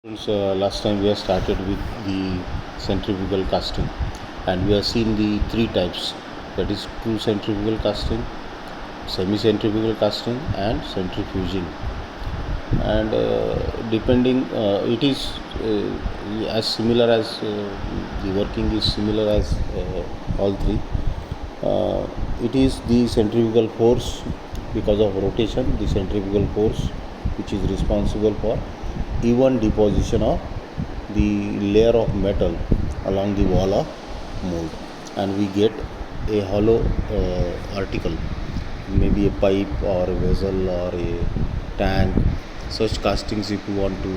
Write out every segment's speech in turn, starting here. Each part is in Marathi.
Since last time we have started with the centrifugal casting, and we have seen the three types, that is true centrifugal casting, semi-centrifugal casting and centrifuging. And depending it is as similar as the working is similar as all three. It is the centrifugal force because of rotation, the centrifugal force which is responsible for even deposition of the layer of metal along the wall of mold, and we get a hollow article, maybe a pipe or a vessel or a tank. Such castings, if you want to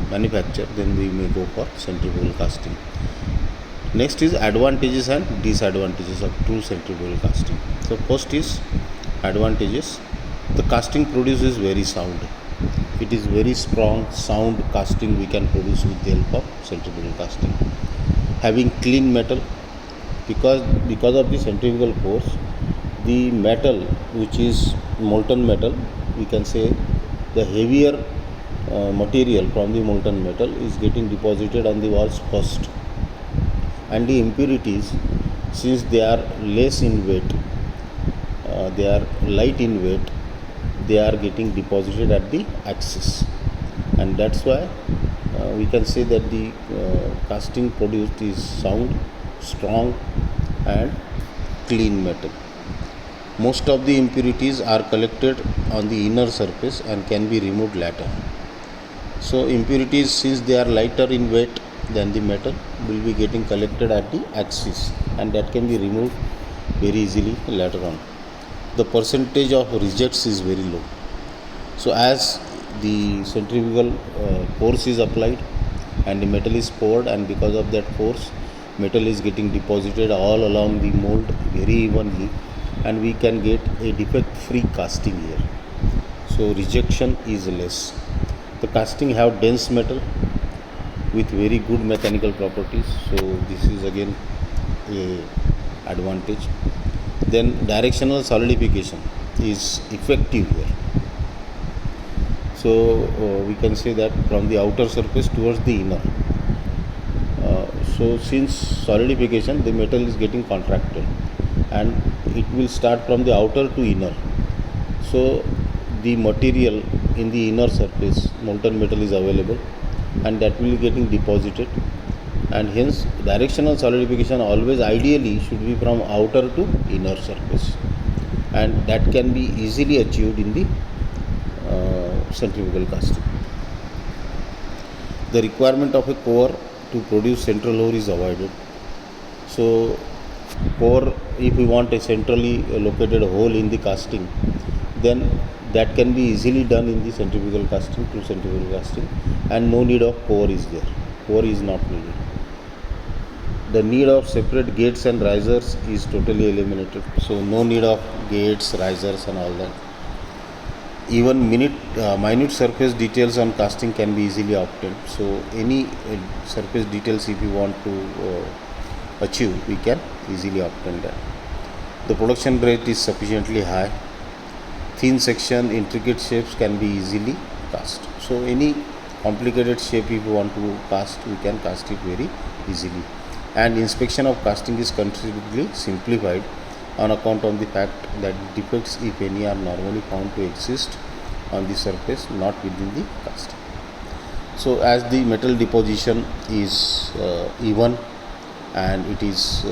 manufacture, then we may go for centrifugal casting. Next is advantages and disadvantages of true centrifugal casting. So first is advantages. The casting produces very sound. It is very strong sound casting we can produce with the help of centrifugal casting. Having clean metal, because of the centrifugal force, the metal which is molten metal, we can say the heavier material from the molten metal is getting deposited on the walls first, and the impurities, since they are less in weight, they are light in weight, they are getting deposited at the axis, and that's why we can say that the casting produced is sound, strong and clean metal. Most of the impurities are collected on the inner surface and can be removed later. So impurities, since they are lighter in weight than the metal, will be getting collected at the axis, and that can be removed very easily later on. The percentage of rejects is very low. So as the centrifugal force is applied and the metal is poured, and because of that force, metal is getting deposited all along the mold very evenly, and we can get a defect free casting here. So rejection is less. The casting have dense metal with very good mechanical properties, so this is again a advantage. Then directional solidification is effective here. So we can say that from the outer surface towards the inner. So since solidification, the metal is getting contracted and it will start from the outer to inner. So the material in the inner surface, molten metal is available, and that will be getting deposited, and hence directional solidification always ideally should be from outer to inner surface, and that can be easily achieved in the centrifugal casting. The requirement of a core to produce central ore is avoided. So core, if we want a centrally located hole in the casting, then that can be easily done in the centrifugal casting, through centrifugal casting, and no need of core is there. Core is not needed. The need of separate gates and risers is totally eliminated. So no need of gates, risers and all that. Even minute surface details on casting can be easily obtained. So any surface details, if you want to achieve, we can easily obtain that. The production rate is sufficiently high. Thin section, intricate shapes can be easily cast. So any complicated shape, if you want to cast, we can cast it very easily. And inspection of casting is considerably simplified on account of the fact that defects, if any, are normally found to exist on the surface, not within the casting. So as the metal deposition is even, and it is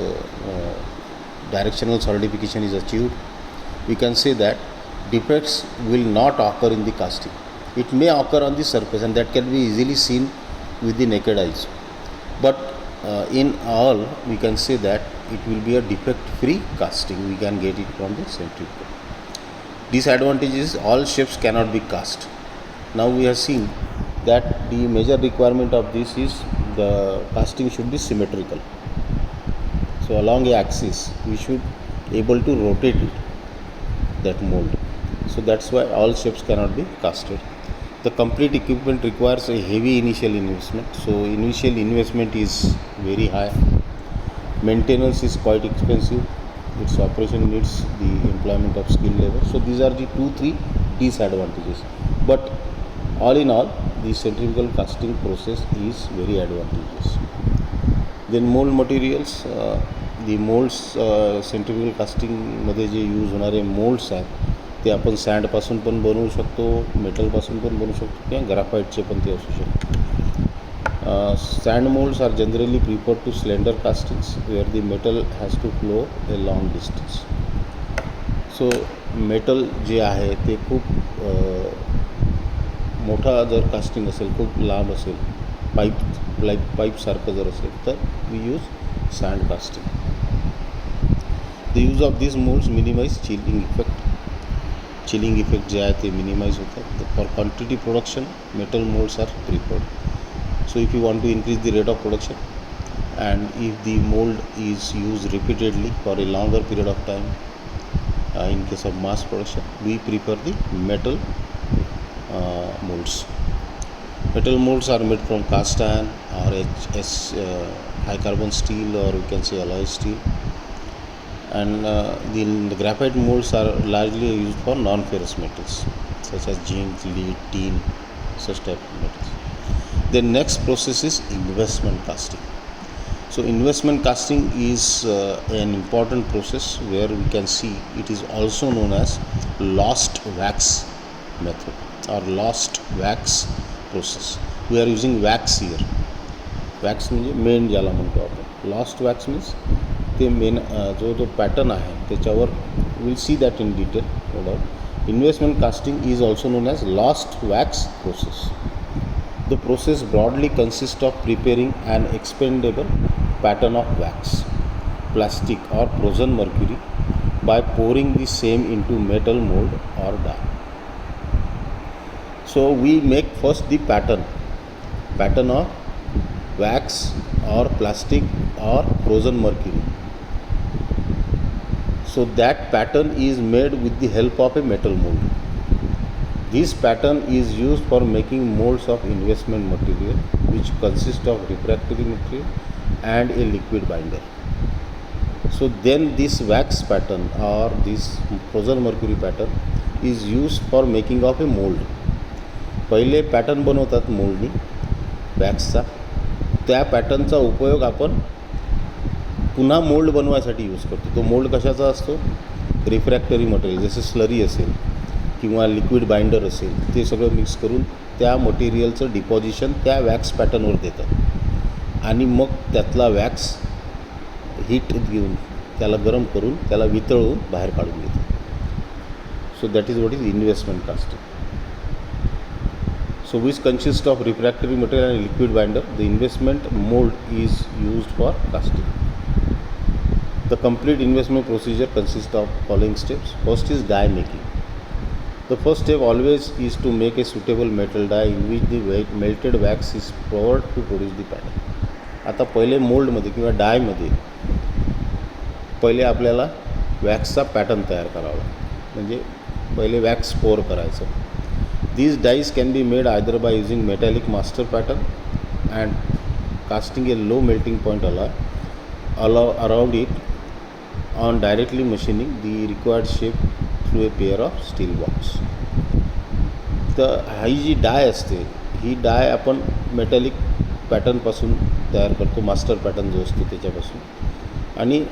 directional solidification is achieved, we can say that defects will not occur in the casting. It may occur on the surface, and that can be easily seen with the naked eyes, but in all, we can say that it will be a defect free casting. We can get it from the centrifugal. Disadvantage is all shapes cannot be cast. Now we have seen that the major requirement of this is the casting should be symmetrical. So along a axis, we should able to rotate it, that mold. So that's why all shapes cannot be casted. The complete equipment requires a heavy initial investment. So initial investment is very high. Maintenance is quite expensive. Its operation needs the employment of skilled labor. So these are the 2-3 disadvantages. But all in all, the centrifugal casting process is very advantageous. Then mold materials, the molds, centrifugal कास्टिंगमध्ये जे यूज होणारे मोल्ड्स आहेत ते आपण सँडपासून पण बनवू शकतो, मेटलपासून पण बनवू शकतो किंवा ग्राफाईटचे पण ते असू शकतो. Sand moulds are generally preferred to slender castings where the metal has to flow a long distance. So metal जे आहे ते खूप मोठा जर कास्टिंग असेल, खूप लांब असेल, पाईपसारखं जर असेल तर we use sand casting. The use of this moulds minimise chilling effect जे आहे ते मिनिमाइज होतात. For quantity production metal moulds are preferred. So if you want to increase the rate of production and if the mold is used repeatedly for a longer period of time, in case of mass production, we prefer the metal molds. Metal molds are made from cast iron or high carbon steel, or we can say alloy steel, and the graphite molds are largely used for non-ferrous metals such as zinc, lead, tin, such type of metals. The next process is investment casting. So investment casting is an important process where we can see it is also known as lost wax method or lost wax process. We are using wax here. Wax म्हणजे मेन ज्याला म्हणतो आपण. लॉस्ट वॅक्स मीन्स ते मेन जो पॅटर्न आहे त्याच्यावर will see that in detail. No doubt. Investment casting is also known as lost wax process. The process broadly consists of preparing an expandable pattern of wax, plastic or frozen mercury by pouring the same into metal mold or die. So we make first the pattern of wax or plastic or frozen mercury. So that pattern is made with the help of a metal mold. This pattern is used for making molds of investment material, which consist of refractory material and a liquid binder. So then this wax pattern or this frozen mercury pattern is used for making of a mold. पहिले पॅटर्न बनवतात मोल्डनी वॅक्सचा. त्या पॅटर्नचा उपयोग आपण पुन्हा मोल्ड बनवायसाठी यूज करतो. तो मोल्ड कशाचा असतो? रिफ्रॅक्टरी मटेरियल, जसे स्लरी असेल किंवा लिक्विड बाइंडर असेल, ते सगळं मिक्स करून त्या मटेरियलचं डिपॉझिशन त्या वॅक्स पॅटर्नवर देतात आणि मग त्यातला वॅक्स हीट घेऊन त्याला गरम करून त्याला वितळवून बाहेर काढून घेतात. So that is what is investment casting. So which consist of refractory material आणि liquid binder. The investment mould is used for casting. The complete investment procedure consists of following steps. First is die making. The first step always is to make a suitable metal die in which the melted wax is poured to produce the pattern. आता पहिले मोल्डमध्ये किंवा डायमध्ये पहिले आपल्याला वॅक्सचा पॅटर्न तयार करावा, म्हणजे पहिले वॅक्स पोर करायचं. These dies can be made either by using metallic master pattern and casting a low melting point around it on directly machining the required shape through a pair of steel blocks. तर ही जी डाय असते ही डाय आपण मेटॅलिक पॅटर्नपासून तयार करतो, मास्टर पॅटर्न जो असतो त्याच्यापासून. आणि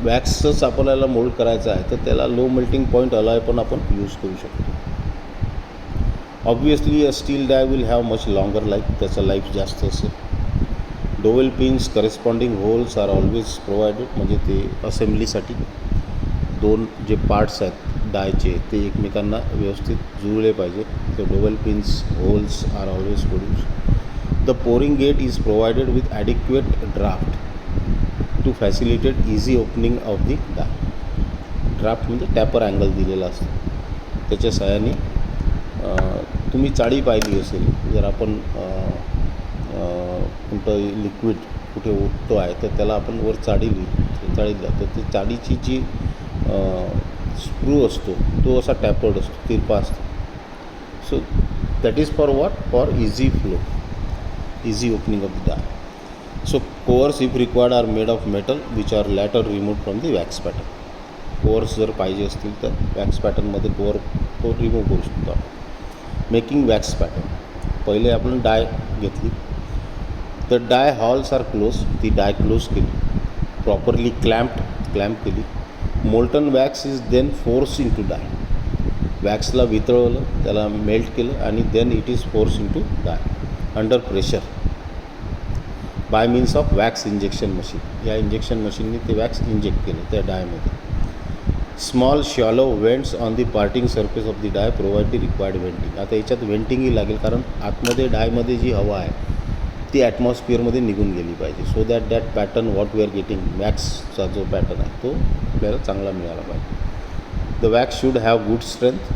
वॅक्सच आपल्याला मोल्ड करायचं आहे तर त्याला लो मेल्टिंग पॉईंट अलॉय पण आपण यूज करू शकतो. Obviously a steel die will have much longer life, त्याचा लाईफ जास्त असेल. Dowel pins corresponding holes are always provided, म्हणजे ते असेंब्लीसाठी दोन जे पार्ट्स आहेत डायचे ते एकमेकांना व्यवस्थित जुळले पाहिजे. तर dowel pins holes are always produced. The pouring gate is provided with adequate draft to facilitate easy opening of the die. Draft म्हणजे टॅपर अँगल दिलेला असतो, त्याच्या सहाय्याने तुम्ही चाळी पाहिली असेल, जर आपण कोणतं लिक्विड कुठे ओततो आहे तर त्याला आपण वर चाळीला तर ती चाळीची जी स्क्रू असतो तो असा टॅपर्ड असतो, तिरपा असतो. So that is for what? For easy flow, easy opening of the die. So cores if required are made of metal which are later remove from the wax pattern. Cores जर पाहिजे असतील तर वॅक्स पॅटर्नमध्ये कोअर तो रिमूव्ह करू शकतो आपण. Making wax pattern. पहिले आपण डाय घेतली, तर डाय हॉल्स आर क्लोज, ती डाय क्लोज केली, प्रॉपरली क्लॅम्प केली. Molten wax is then force into die, वॅक्सला वितळवलं, त्याला मेल्ट केलं आणि then it is force into die under pressure by means of wax injection machine. या इंजेक्शन मशीनने ते वॅक्स इंजेक्ट केलं त्या डायमध्ये. Small shallow vents on the parting surface of the die provide the required venting. आता याच्यात वेंटिंगही लागेल, कारण आतमध्ये डायमध्ये जी हवा आहे ती ॲटमॉस्फिअरमध्ये निघून गेली पाहिजे, so that pattern what we are getting, वॅक्सचा जो पॅटर्न आहे तो आपल्याला चांगला मिळाला पाहिजे. The wax should have good strength,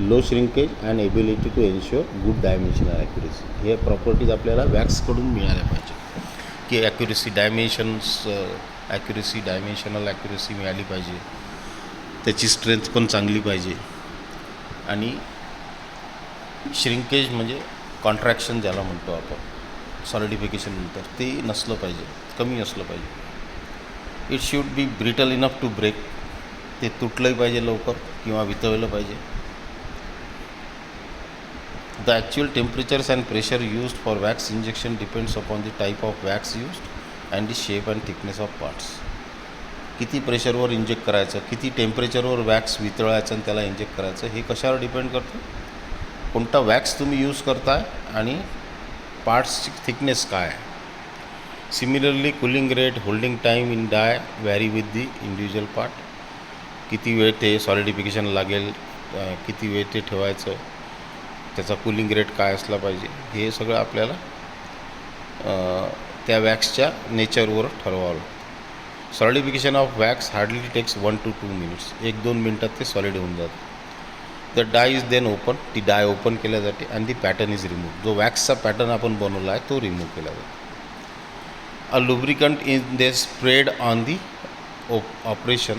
low shrinkage and ability to ensure good dimensional accuracy. हे प्रॉपर्टीज आपल्याला वॅक्सकडून मिळाल्या पाहिजे, की ॲक्युरेसी डायमेन्शनल ॲक्युरेसी मिळाली पाहिजे, त्याची स्ट्रेंथ पण चांगली पाहिजे, आणि श्रिंकेज म्हणजे कॉन्ट्रॅक्शन ज्याला म्हणतो आपण, सॉलिडिफिकेशन नंतर ते नसलं पाहिजे, कमी असलं पाहिजे. It should be brittle enough to break, ते तुटलंही पाहिजे लवकर किंवा वितळलं पाहिजे. The actual temperatures and pressure used for wax injection depends upon the type of wax used and the shape and thickness of parts. किती प्रेशरवर इंजेक्ट करायचं, किती टेम्परेचरवर वॅक्स वितळायचं आणि त्याला इंजेक्ट करायचं, हे कशावर डिपेंड करतं, कोणता वॅक्स तुम्ही यूज करताय आणि पार्ट्सची थिकनेस काय आहे. Similarly cooling rate, holding time in die vary with the individual part. किती वेळ ते सॉलिडिफिकेशन लागेल, किती वेळ ते ठेवायचं, त्याचा कूलिंग रेट काय असला पाहिजे, हे सगळं आपल्याला त्या वॅक्सच्या नेचरवर ठरवावं लागतं. Solidification of wax hardly takes 1 to 2 minutes, 1-2 मिनटात ते सॉलिड होऊन जातं. The die is then open, ती डाय ओपन केल्या जाते आणि दी पॅटर्न इज रिमूव्ह. जो वॅक्सचा पॅटर्न आपण बनवला आहे तो रिमूव्ह केला जातो. A lubricant is then spread on the operation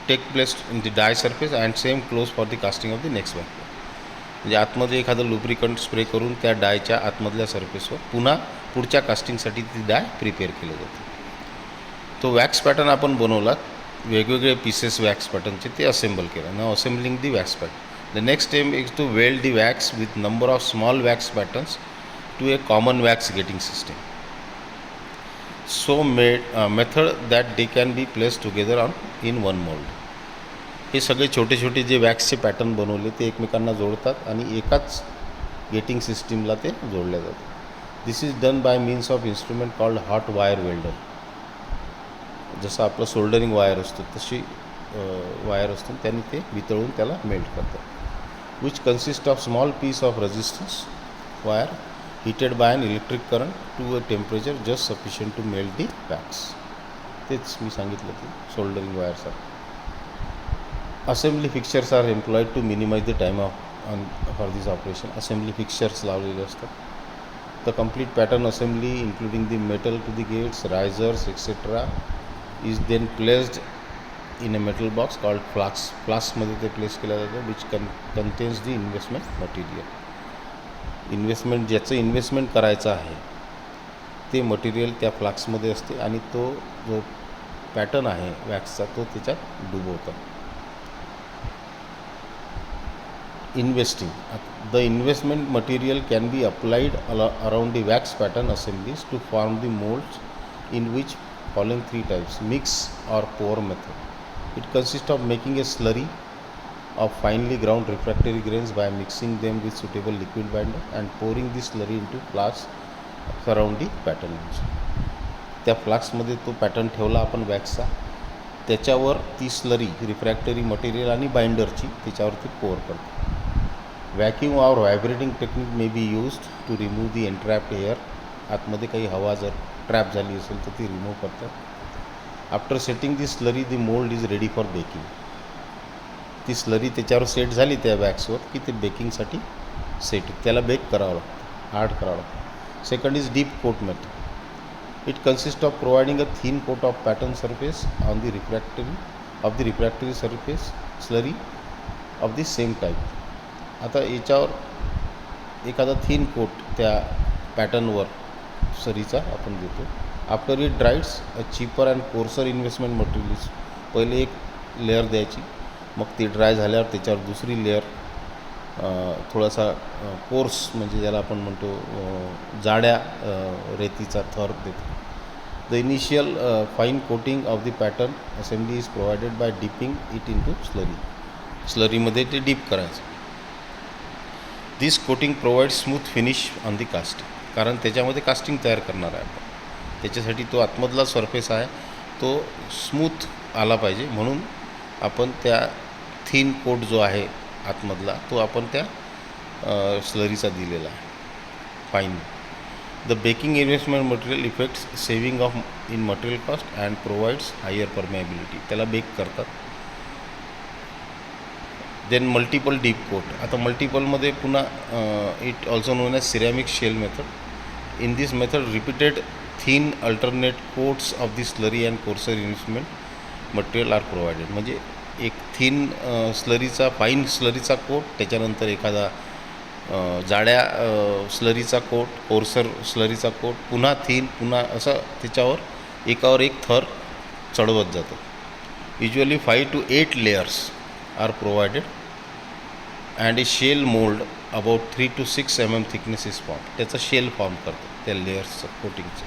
take place in the die surface and same close for the casting of the next wax. म्हणजे आतमध्ये एखादं लुब्रिकंट स्प्रे करून त्या डायच्या आतमधल्या सरफेसवर पुन्हा पुढच्या कास्टिंगसाठी ती डाय प्रिपेअर केली जाते. तो वॅक्स पॅटर्न आपण बनवला, वेगवेगळे पीसेस वॅक्स पॅटर्नचे, ते असेंबल केलं. नाव assembling the wax pattern. The next step is to weld the wax with number of small wax patterns to a common wax gating system. So method that they can be place together on in one mould. हे सगळे छोटे छोटे जे वॅक्सचे पॅटर्न बनवले ते एकमेकांना जोडतात आणि एकाच गेटिंग सिस्टीमला ते जोडल्या जातात. This is done by means of instrument called hot wire welder. जसं आपलं सोल्डरिंग वायर असतो तशी वायर असतो, त्यांनी ते वितळून त्याला मेल्ट करतात. Which consist of small piece of resistance wire heated by an electric current to a temperature just sufficient to melt the wax. तेच मी सांगितलं की सोल्डरिंग वायरसाठी. Assembly fixtures are employed to minimise the time for this operation. Assembly fixtures लावलेले असतात. The complete pattern assembly including the metal to the gates, risers etcetera is then placed in a metal box called flask. फ्लास्कमध्ये ते प्लेस केलं जातं, which contains the investment material. Investment ज्याचं इन्व्हेस्टमेंट करायचं आहे ते मटेरियल त्या फ्लास्कमध्ये असते आणि तो जो पॅटर्न आहे वॅक्सचा तो त्याच्यात डुबवतात. Investing. The investment material can be applied around the wax pattern assemblies to form the molds in which following 3 types: mix or pour method. It consists of making a slurry of finely ground refractory grains by mixing them with suitable liquid binder and pouring the slurry into flasks around the pattern. त्या फ्लास्कमध्ये तो पॅटर्न ठेवला आपण वॅक्सचा, त्याच्यावर ती स्लरी रिफ्रॅक्टरी मटेरियल आणि बाइंडरची त्याच्यावरती पोअर करतो. Vacuum or vibrating technique may be used to remove the entrapped air. आतमध्ये काही हवा जर ट्रॅप झाली असेल तर ती रिमूव्ह करतात. After setting the slurry the mould is ready for baking. ती स्लरी त्याच्यावर सेट झाली त्या वॅक्सवर की ते बेकिंगसाठी सेट, त्याला बेक करावं लागतं, हार्ड करावं लागतं. Second is dip coat method. It consist of providing a thin coat of pattern surface on the refractory surface slurry of the same type. आता याच्यावर एखादा थिन कोट त्या पॅटर्नवर सरीचा आपण देतो. After it dries a cheaper and coarser investment materials. पहिले एक लेअर द्यायची, मग ती ड्राय झाल्यावर त्याच्यावर दुसरी लेअर थोडासा कोर्स म्हणजे ज्याला आपण म्हणतो जाड्या रेतीचा थर देतो. The initial fine coating of the pattern assembly is provided by dipping it into स्लरीमध्ये ते डीप करायचं. This coating provide smooth finish on the casting, कारण त्याच्यामध्ये कास्टिंग तयार करणार आहे आपण. त्याच्यासाठी तो आतमधला सरफेस आहे तो स्मूथ आला पाहिजे, म्हणून आपण त्या थिन कोट जो आहे आतमधला तो आपण त्या स्लरीचा दिलेला आहे fine. The baking investment material effects saving of in material cost and provides higher permeability. त्याला बेक करतात. Then multiple dip coat. आता मल्टिपलमध्ये पुन्हा it also known as ceramic shell method. In this method repeated thin alternate coats of the slurry and coarser investment material are provided. म्हणजे एक थिन स्लरीचा फाईन स्लरीचा कोट, त्याच्यानंतर एखादा जाड्या स्लरीचा कोट, कोर्सर स्लरीचा कोट, पुन्हा थिन, पुन्हा असं त्याच्यावर एकावर एक थर चढवत जातं. Usually 5 to 8 layers are provided and a shell mould about 3 to 6 mm thickness is form. त्याचं शेल फॉर्म करतं त्या लेयर्सचं कोटिंगचं.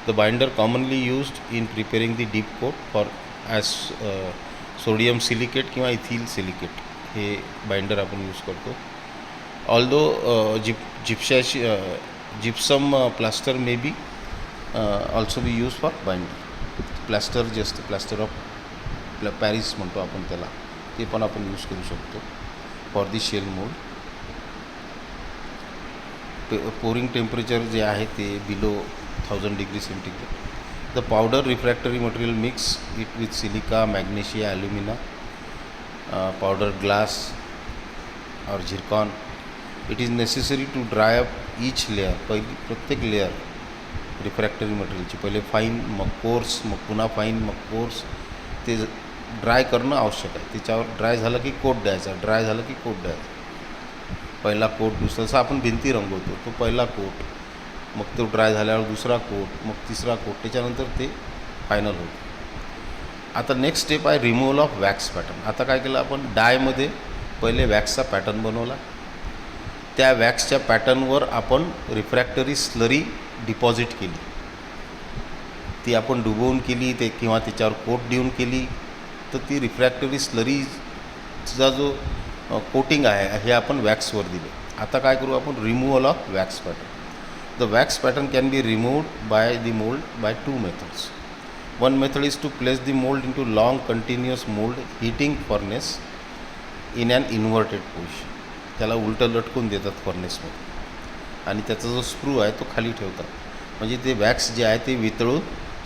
The binder commonly used in preparing the dip coat for as sodium silicate किंवा इथिल सिलिकेट हे बाइंडर आपण यूज करतो. Although gypsum plaster may be also be use for binder. Plaster जे असतं, प्लास्टर ऑफ पॅरिस म्हणतो आपण त्याला, ते पण आपण यूज करू शकतो for the shell mould. Pouring temperature जे आहे ते below 1000 degree centigrade. The powder refractory material mix it with silica, magnesia, alumina, powder glass or zircon. It is necessary to dry up each layer. पहिली प्रत्येक लेअर रिफ्रॅक्टरी मटेरियलची पहिले फाईन, मग कोर्स, मग पुन्हा फाईन, मग कोर्स, ते ड्राय करणं आवश्यक आहे. त्याच्यावर ड्राय झालं की कोट द्यायचा, ड्राय झालं की कोट द्यायचा. पहिला कोट, दुसरा, जसं आपण भिंती रंगवतो तो पहिला कोट, मग तो ड्राय झाल्यावर दुसरा कोट, मग तिसरा कोट, त्याच्यानंतर ते फायनल होतं. आता नेक्स्ट स्टेप आहे रिमूव्हल ऑफ वॅक्स पॅटर्न. आता काय केलं आपण, डायमध्ये पहिले वॅक्सचा पॅटर्न बनवला. त्या वॅक्सच्या पॅटर्नवर आपण रिफ्रॅक्टरी स्लरी डिपॉझिट केली. ती आपण डुबवून केली ते किंवा त्याच्यावर कोट देऊन केली, तर ती रिफ्रॅक्टरी स्लरीचा जो कोटिंग आहे हे आपण वॅक्सवर दिले. आता काय करू आपण, removal of wax pattern. The wax pattern can be removed by the mold by two methods. One method is to place the mold into long continuous mold heating furnace in an inverted position. त्याला उलटं लटकून देतात फर्नेसमध्ये आणि त्याचा जो स्क्रू आहे तो खाली ठेवतात. म्हणजे ते वॅक्स जे आहे ते वितळून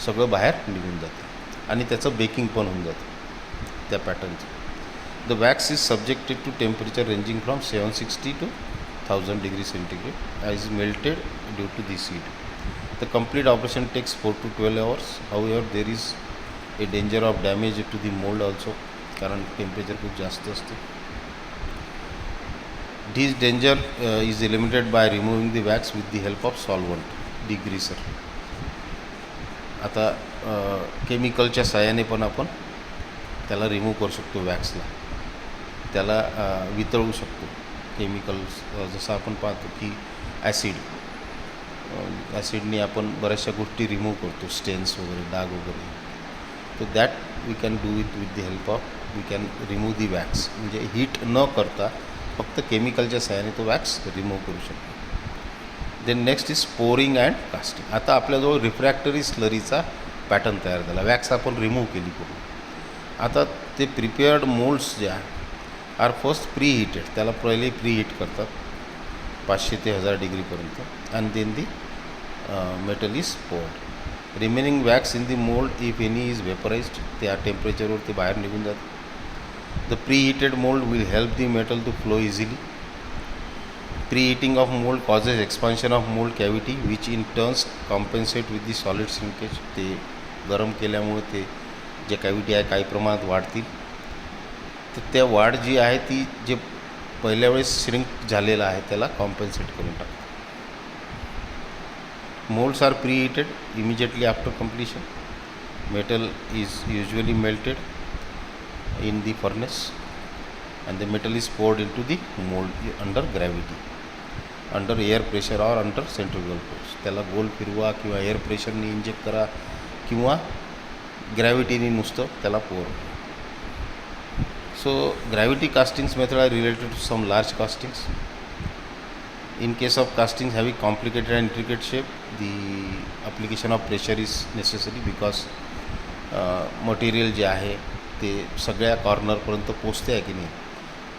सगळं बाहेर निघून जातं आणि त्याचं बेकिंग पण होऊन जातं त्या पॅटर्नचं. The wax is subjected to temperature ranging from 760 to 1000 degree centigrade is melted due to this heat. The complete operation takes 4 to 12 hours. However, there is a danger of damage to the mold also, कारण टेम्परेचर खूप जास्त असते. This danger is eliminated by removing the wax with the help of solvent, degreaser. आता केमिकलच्या साहाय्याने पण आपण त्याला रिमूव्ह करू शकतो वॅक्सला, त्याला वितळू शकतो. केमिकल्स जसं आपण पाहतो की ॲसिडने आपण बऱ्याचशा गोष्टी रिमूव्ह करतो, स्टेन्स वगैरे, डाग वगैरे. तर that we can do it with the help of, we can remove the wax. म्हणजे हीट न करता फक्त केमिकलच्या सहाय्याने तो वॅक्स रिमूव्ह करू शकतो. Then next is pouring and casting. आता आपल्याजवळ रिफ्रॅक्टरी स्लरीचा पॅटर्न तयार झाला, वॅक्स आपण रिमूव्ह केली करून. आता ते प्रिपेअर्ड मोल्ड्स जे आहे आर फर्स्ट प्री हिटेड. त्याला पहिले प्री हीट करतात 500 ते 1000 डिग्रीपर्यंत. And then the metal is poured. Remaining wax in the mould if any is vaporised. त्या टेम्परेचरवर ते बाहेर निघून जातं. The pre heated mould will help the metal to flow easily. Pre heating of mould causes expansion of mould cavity which in turns compensate with the solid shrinkage. ते गरम केल्यामुळे ते जे कॅव्हिटी आहे काही प्रमाणात वाढतील. तर त्या वाढ जी आहे ती जे पहिल्या वेळेस श्रिंक झालेला आहे त्याला कॉम्पेन्सेट करून टाकतो. Moulds are preheated immediately after completion. Metal is usually melted in the furnace. and the metal is poured into the mold under gravity, under air pressure और अंडर सेंट्रिफ्युगल फोर्स. त्याला गोल फिरवा किंवा एअर प्रेशरनी इंजेक्ट करा किंवा ग्रॅव्हिटीनी नुसतं त्याला पोर. सो gravity castings method are related to some large castings. In case of castings having complicated and intricate shape, the application of pressure is necessary because material जे आहे ते सगळ्या कॉर्नरपर्यंत पोचते आहे की नाही.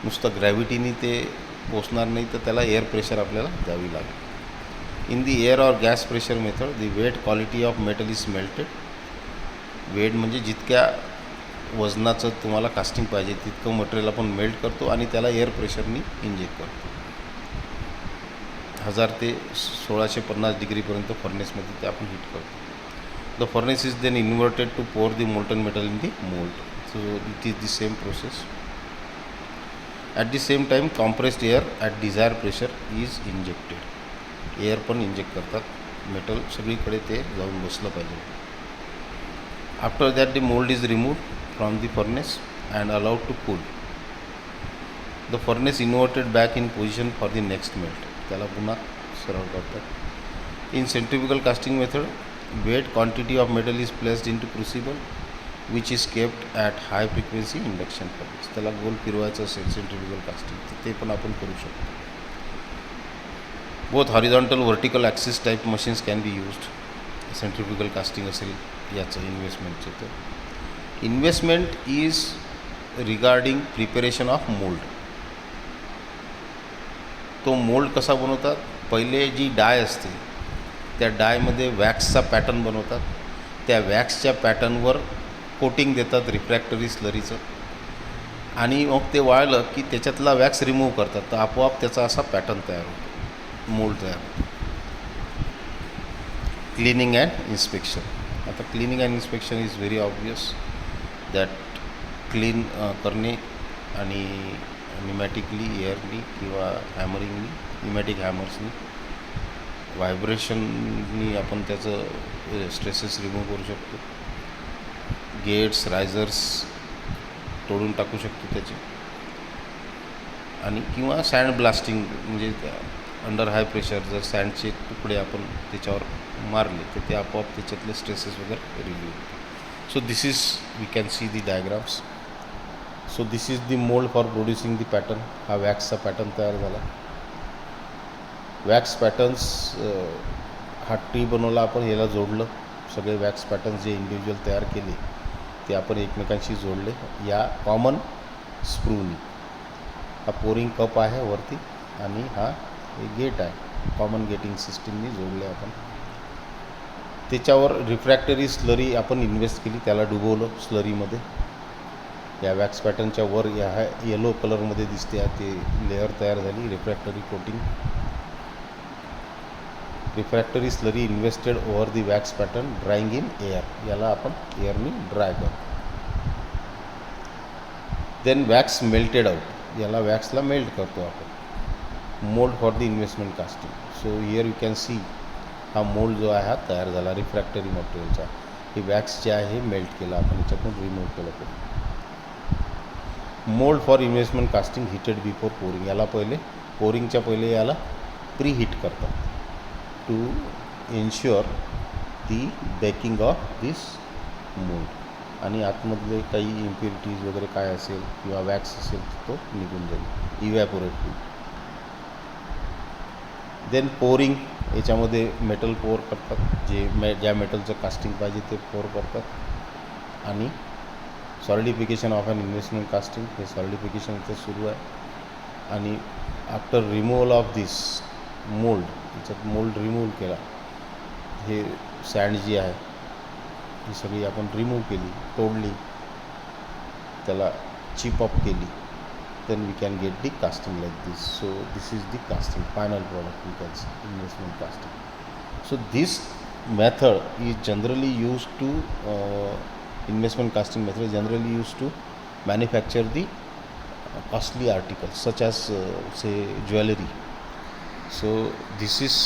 नुसतं ग्रॅव्हिटीनी ते पोचणार नाही, तर त्याला एअर प्रेशर आपल्याला द्यावी लागेल. In the air or gas pressure method the weight quality of metal is melted. Weight म्हणजे जितक्या वजनाचं तुम्हाला कास्टिंग पाहिजे तितकं मटेरियल आपण मेल्ट करतो आणि त्याला एअर प्रेशरनी इंजेक्ट करतो. 1000 ते 1650 डिग्रीपर्यंत फर्नेसमध्ये ते आपण हीट करतो. The furnace is then inverted to pour the molten metal in the mould. So it is the same process. At the same time compressed air at desire pressure is injected. Air पण इंजेक्ट करतात, मेटल सगळीकडे ते जाऊन बसलं पाहिजे. After that the mould is removed from the furnace and allowed to cool. The furnace inverted back in position for the next melt. त्याला पुन्हा सरळ करतात. In centrifugal casting method weight quantity of metal is placed in to crucible which is kept at high frequency induction furnace. त्याला गोल फिरवायचं असेल सेंट्रिफ्युगल कास्टिंग तर ते पण आपण करू शकतो. Both horizontal vertical axis type machines can be used. Centrifugal casting असेल याचं इन्व्हेस्टमेंटचं, तर investment is regarding preparation of mould. तो मोल्ड कसा बनवतात, पहिले जी डाय असते त्या डायमध्ये वॅक्सचा पॅटर्न बनवतात. त्या वॅक्सच्या पॅटर्नवर कोटिंग देतात रिफ्रॅक्टरी स्लरीचं आणि मग ते वाळलं की त्याच्यातला वॅक्स रिमूव्ह करतात, तर आपोआप त्याचा असा पॅटर्न तयार होतो, मोल्ड तयार होतो. Cleaning and inspection. आता cleaning and inspection is very obvious that clean करणे आणि न्यूमॅटिकली एअरनी किंवा हॅमरिंगनी, न्यूमॅटिक हॅमर्सनी, व्हायब्रेशननी आपण त्याचं स्ट्रेसेस रिमूव्ह करू शकतो. गेट्स रायझर्स तोडून टाकू शकतो त्याचे, आणि किंवा सँड ब्लास्टिंग म्हणजे अंडर हाय प्रेशर जर सँडचे तुकडे आपण त्याच्यावर मारले तर ते आपोआप त्याच्यातले स्ट्रेसेस वगैरे रिलीव्ह होते. So this is we can see the diagrams. So this is the mould for producing the pattern. हा वॅक्सचा पॅटर्न तयार झाला. वॅक्स पॅटर्न्स हा ट्री बनवला आपण, याला जोडलं. सगळे वॅक्स पॅटर्न्स जे इंडिव्हिज्युअल तयार केले ते आपण एकमेकांशी जोडले या कॉमन स्क्रूनी. हा पोरिंग कप आहे वरती आणि हा गेट आहे, कॉमन गेटिंग सिस्टीमनी जोडले आपण. त्याच्यावर रिफ्रॅक्टरी स्लरी आपण इन्व्हेस्ट केली, त्याला डुबवलं स्लरीमध्ये. या वॅक्स पॅटर्नच्या वर ह्या येलो कलरमध्ये दिसते आहे ते लेअर तयार झाली, refractory coating. Refractory slurry invested over the wax pattern drying in air. याला आपण एअरनी ड्राय करतो. Then wax melted out. याला वॅक्सला मेल्ट करतो आपण. Mould for the investment casting. So here you can see हा मोल्ड जो आहे हा तयार झाला रिफ्रॅक्टरी मटेरियलचा. हे वॅक्स जे आहे हे मेल्ट केलं आपण, याच्यातून रिमूव्ह केलं ते. Mould for investment casting heated before pouring. याला पहिले पोरिंगच्या पहिले याला प्री हीट करतात to ensure the baking of this mould. आणि आतमधले काही इम्प्युरिटीज वगैरे काय असेल किंवा वॅक्स असेल तो निघून जाईल, इव्हॅपोरेट होईल. Then pouring. याच्यामध्ये मेटल पोर करतात, ज्या मेटलचं कास्टिंग पाहिजे ते पोर करतात. आणि solidification of an investment casting. हे सॉलिडिफिकेशन इथं सुरू आहे. आणि after removal of this mould, याच्यात मोल्ड रिमूव्ह केला, हे सँड जी आहे ही सगळी आपण रिमूव्ह केली, तोडली, त्याला चिप अप केली, then we can get the casting like this. So this is the casting, final product we can see, investment casting. So this method is generally used to investment casting method is generally used to manufacture the costly articles such as say jewelry. So this is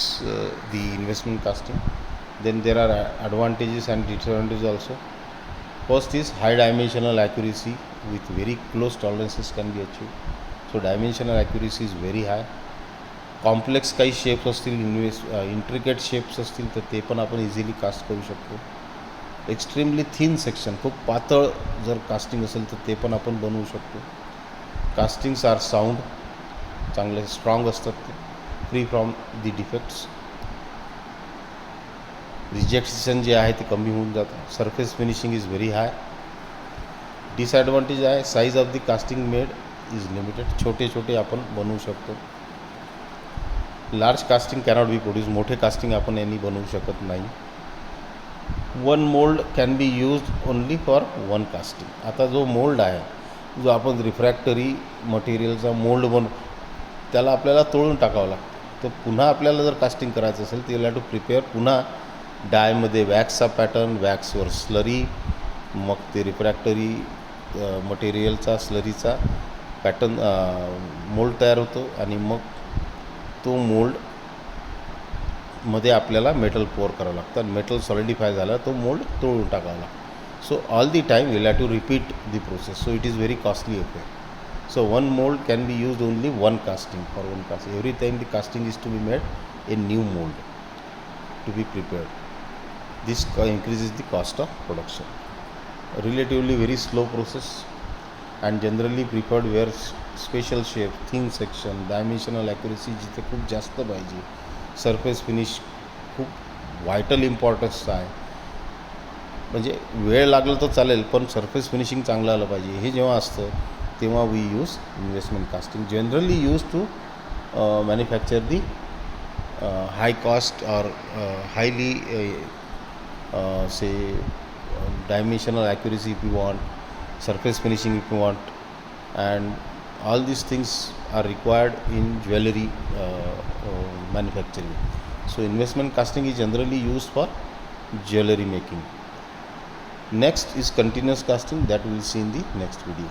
the investment casting. Then there are advantages and disadvantages also. First is high dimensional accuracy with very close tolerances can be achieved. So dimensional accuracy is very high. Complex काही शेप्स असतील, इंट्रिकेट शेप्स असतील तर ते पण आपण इझिली कास्ट करू शकतो. एक्स्ट्रीमली थिन सेक्शन, खूप पातळ जर कास्टिंग असेल तर ते पण आपण बनवू शकतो. कास्टिंग्स आर साऊंड, चांगले स्ट्रॉंग असतात ते, free from the defects. Rejection जे आहे ते कमी होऊन जातं. Surface finishing is very high. Disadvantage आहे, size of the casting made is limited. छोटे छोटे आपण बनवू शकतो. Large casting cannot be produce, मोठे कास्टिंग आपण यांनी बनवू शकत नाही. One mould can be used only for one casting. आता जो मोल्ड आहे, जो आपण रिफ्रॅक्टरी मटेरियलचा मोल्ड त्याला आपल्याला तोडून टाकावं लागतं. तर पुन्हा आपल्याला जर कास्टिंग करायचं असेल तर यू टू प्रिपेअर पुन्हा डायमध्ये वॅक्सचा पॅटर्न, वॅक्सवर स्लरी, मग ते रिफ्रॅक्टरी मटेरियलचा स्लरीचा पॅटर्न मोल्ड तयार होतो आणि मग तो मोल्डमध्ये आपल्याला मेटल पोअर करावं लागतं आणि मेटल सॉलिडिफाय झाला तो मोल्ड तोडून टाकावा लागतो. So all the time will have to repeat the process. So it is very costly affair. So one mold can be used only one casting for one casting. Every time the casting is to be made, a new mold to be prepared. This increases the cost of production. A relatively very slow process and generally preferred where special shape, thin section, dimensional accuracy जिथे खूप जास्त पाहिजे. सरफेस फिनिश खूप व्हायटल इम्पॉर्टन्स आहे. म्हणजे वेळ लागला तर चालेल पण सरफेस फिनिशिंग चांगलं आलं पाहिजे. हे जेव्हा असतं तेव्हा we use investment casting. Generally use to manufacture the high cost or highly से dimensional accuracy if you want, surface finishing if you want, and all these things are required in jewelry manufacturing. So investment casting is generally used for jewelry making. Next is continuous casting, that we will see in the next video.